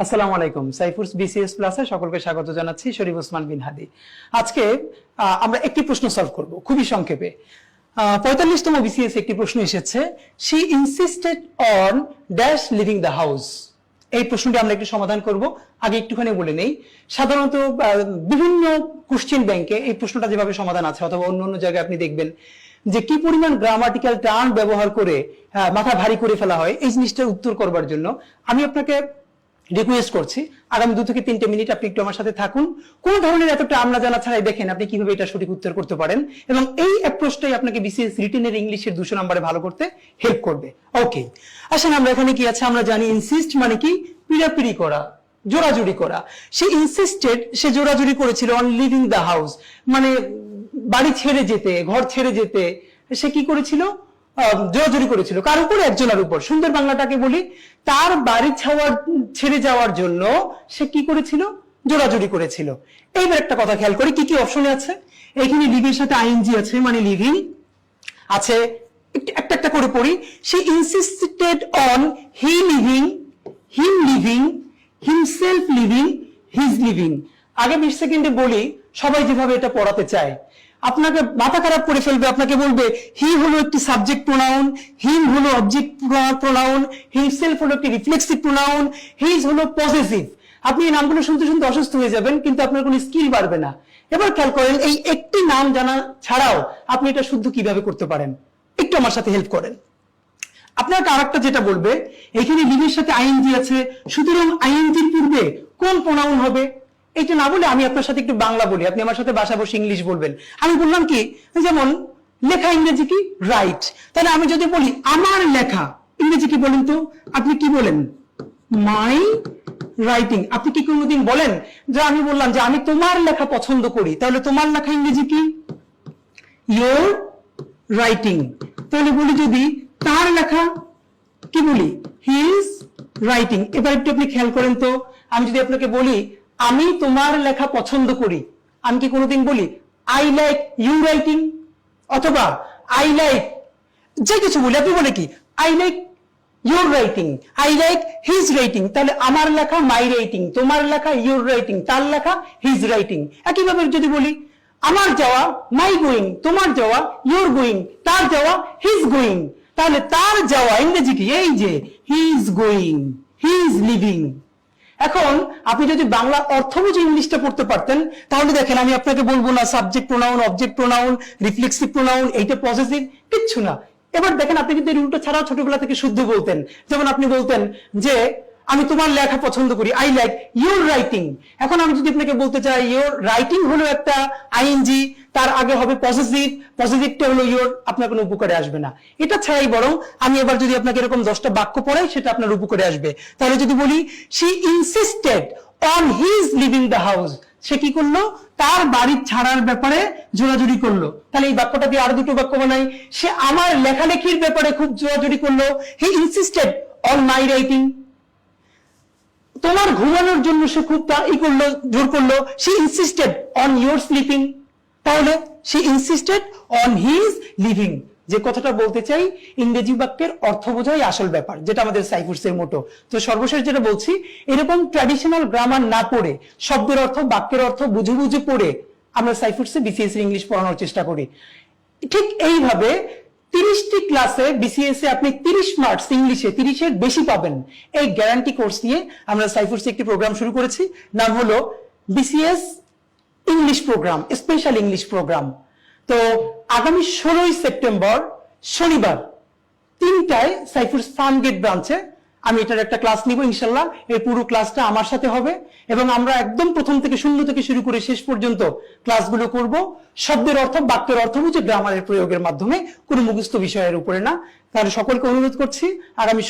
আসসালামু আলাইকুম। সাইফুরস বিসিএস প্লাসে সকলকে স্বাগত জানাচ্ছি। শরীফ ওসমান বিন হাদি। আজকে আমরা একটি প্রশ্ন সলভ করব খুবই সংক্ষেপে। 45তম বিসিএস একটি প্রশ্ন এসেছে, she insisted on dash living the house. এই প্রশ্নটি আমরা একটু সমাধান করব। আগে একটুখানি বলে নেই, সাধারণত বিভিন্ন কোশ্চেন ব্যাংকে এই প্রশ্নটা যেভাবে সমাধান আছে অথবা অন্য অন্য জায়গায় আপনি দেখবেন যে কি পরিমাণ গ্রামাটিক্যাল টার্ম ব্যবহার করে মাথা ভারী করে ফেলা হয় এই জিনিসটার উত্তর করবার জন্য আমি আপনাকে রিকোয়েস্ট করছি আগামী 2 থেকে 3 মিনিট আপনি একটু আমার সাথে থাকুন। কোন ধরনের এতটা আমরা জানা ছাড়াই দেখেন আপনি কিভাবে এটা সঠিক উত্তর করতে পারেন, এবং এই অ্যাপ্রোচটাই আপনাকে বিসিএস রিটেনের ইংলিশের 200 নম্বরে ভালো করতে হেল্প করবে। ওকে, আসেন আমরা এখানে কি আছে আমরা জানি। ইনসিস্ট মানে কি? পিড়াপিড়ি করা, জোরাজুরি করা। সে ইনসিস্টেড, সে জোরাজুরি করেছিল অন লিভিং দ্য হাউস, মানে বাড়ি ছেড়ে যেতে, ঘর ছেড়ে যেতে সে কি করেছিল? জোরাজুরি করেছিল। কার উপর? একজনের উপর। সুন্দর বাংলাটাকে বলি, তার বাড়ি ছেড়ে যাওয়ার জন্য সে কি করেছিল? জোরাজুরি করেছিল। এইবার একটা কথা খেয়াল করি কি কি অপশনে আছে। এখানে লিভিং সাথে আইএনজি আছে, মানে লিভিং আছে। একটা একটা করে পড়ি। সে insisted on he living, him living, himself living, his living. আগে 20 সেকেন্ডে বলি, সবাই যেভাবে এটা পড়াতে চায় আপনাকে মাথা খারাপ করে ফেলবে। আপনাকে বলবে হি হলো একটি সাবজেক্ট প্রোনাউন, হিম হলো অবজেক্ট প্রোনাউন, হিমসেলফ হলো একটি রিফ্লেক্সিভ প্রোনাউন, হিজ হলো পজেসিভ। আপনি এই নামগুলো শুনতে শুনতে অসুস্থ হয়ে যাবেন, কিন্তু আপনার কোনো স্কিল বাড়বে না। এবার খেয়াল করেন, এই একটি নাম জানা ছাড়াও আপনি এটা শুদ্ধ কিভাবে করতে পারেন, একটু আমার সাথে হেল্প করেন। আপনার আরেকটা যেটা বলবে, এখানে লিভের সাথে আইএনজি আছে, সুতরাং আইএনজির পূর্বে কোন প্রোনাউন হবে? এটা না বলে আমি আপনার সাথে একটু বাংলা বলি, আপনি আমার সাথে বাসা বসে ইংলিশ বলবেন। আমি বললাম কি, যেমন লেখা ইংরেজি কি? রাইট। তাহলে আমি যদি বলি আমার লেখা, ইংরেজি কি বলেন তো? আপনি কি বলেন? মাই রাইটিং। আপনি কি কোনোদিন বলেন যে আমি বললাম যে আমি তোমার লেখা পছন্দ করি, তাহলে তোমার লেখা ইংরেজি কি? Your writing. তাহলে বলি যদি তার লেখা, কি বলি? His writing. এবার একটু আপনি খেয়াল করেন তো, আমি যদি আপনাকে বলি আমি তোমার লেখা পছন্দ করি, আমি কি কোনোদিন বলি আই লাইক ইউ রাইটিং? অথবা আই লাইক যে কিছু বলি, আপনি বলে কি I like your writing, I like his writing. তাহলে আমার লেখা মাই রাইটিং, তোমার লেখা ইউর রাইটিং, তার লেখা হিজ রাইটিং। একইভাবে যদি বলি আমার যাওয়া মাই গোয়িং, তোমার যাওয়া ইউর গোয়িং, তার যাওয়া হিজ গোয়িং। তাহলে তার যাওয়া ইংরেজি কি? এই যে he is going, he is living. এখন আপনি যদি বাংলা অর্থ বুঝে ইংলিশটা পড়তে পারতেন, তাহলে দেখেন আমি আপনাকে বলবো না subject pronoun, object pronoun, reflexive pronoun, এইটা পজেসিভ, কিচ্ছু না। এবার দেখেন আপনি কিন্তু এই রুলটা ছাড়াও ছোটবেলা থেকে শুদ্ধ বলতেন। যেমন আপনি বলতেন যে আমি তোমার লেখা পছন্দ করি, আই লাইক ইউর রাইটিং। এখন আমি যদি আপনাকে বলতে চাই ইউর রাইটিং হলো একটা আইএনজি, তার আগে হবে পজেসিভ, পজেসিভটা হলো ইউর, আপনার কোনো উপকারে আসবে না। এটা ছাড়াই বরং আমি এবার যদি আপনাকে এরকম 10টা বাক্য পড়াই, সেটা আপনার উপকারে আসবে। তাহলে যদি বলি she insisted on his living the house, সে কি করলো? তার বাড়ি ছাড়ার ব্যাপারে জোরাজুরি করলো। তাহলে এই বাক্যটা দিয়ে আরো দুটো বাক্য বানাই। সে আমার লেখালেখির ব্যাপারে খুব জোরাজুরি করলো, he insisted on my writing. তোমার ঘুমানোর জন্য সে খুব করলো, জোর করলো, she insisted on your sleeping. তাহলে she insisted on his living. যে কথাটা বলতে চাই, ইংরেজি বাক্যের অর্থ বোঝাই আসল ব্যাপার, যেটা আমাদের সাইফুরসের মোটো। তো সর্বশেষ যেটা বলছি, এরকম ট্র্যাডিশনাল গ্রামার না পড়ে, শব্দের অর্থ, বাক্যের অর্থ বুঝে বুঝে পড়ে আমরা সাইফুরসে বিসিএস ইংলিশ পড়ানোর চেষ্টা করি। ঠিক এইভাবে 30টি ক্লাসে বিসিএস এ আপনি 30 মার্কস ইংলিশে 30-এর বেশি পাবেন, এই গ্যারান্টি কোর্স নিয়ে আমরা সাইফুরসে একটি প্রোগ্রাম শুরু করেছি। নাম হলো BCS English programme, special English programme. তো আগামী 16ই সেপ্টেম্বর শনিবার 3টায় সাইফুরস ফার্মগেট ব্রাঞ্চে আমি এটার একটা ক্লাস নিব ইনশাল্লাহ। এই পুরো ক্লাসটা আমার সাথে হবে, এবং আমরা একদম প্রথম থেকে শূন্য থেকে শুরু করে শেষ পর্যন্ত ক্লাসগুলো করব শব্দের অর্থ, বাক্যের অর্থ বুঝে গ্রামারের প্রয়োগের মাধ্যমে, কোনো মুখস্থ বিষয়ের উপরে না। তাহলে সকলকে অনুরোধ করছি আগামী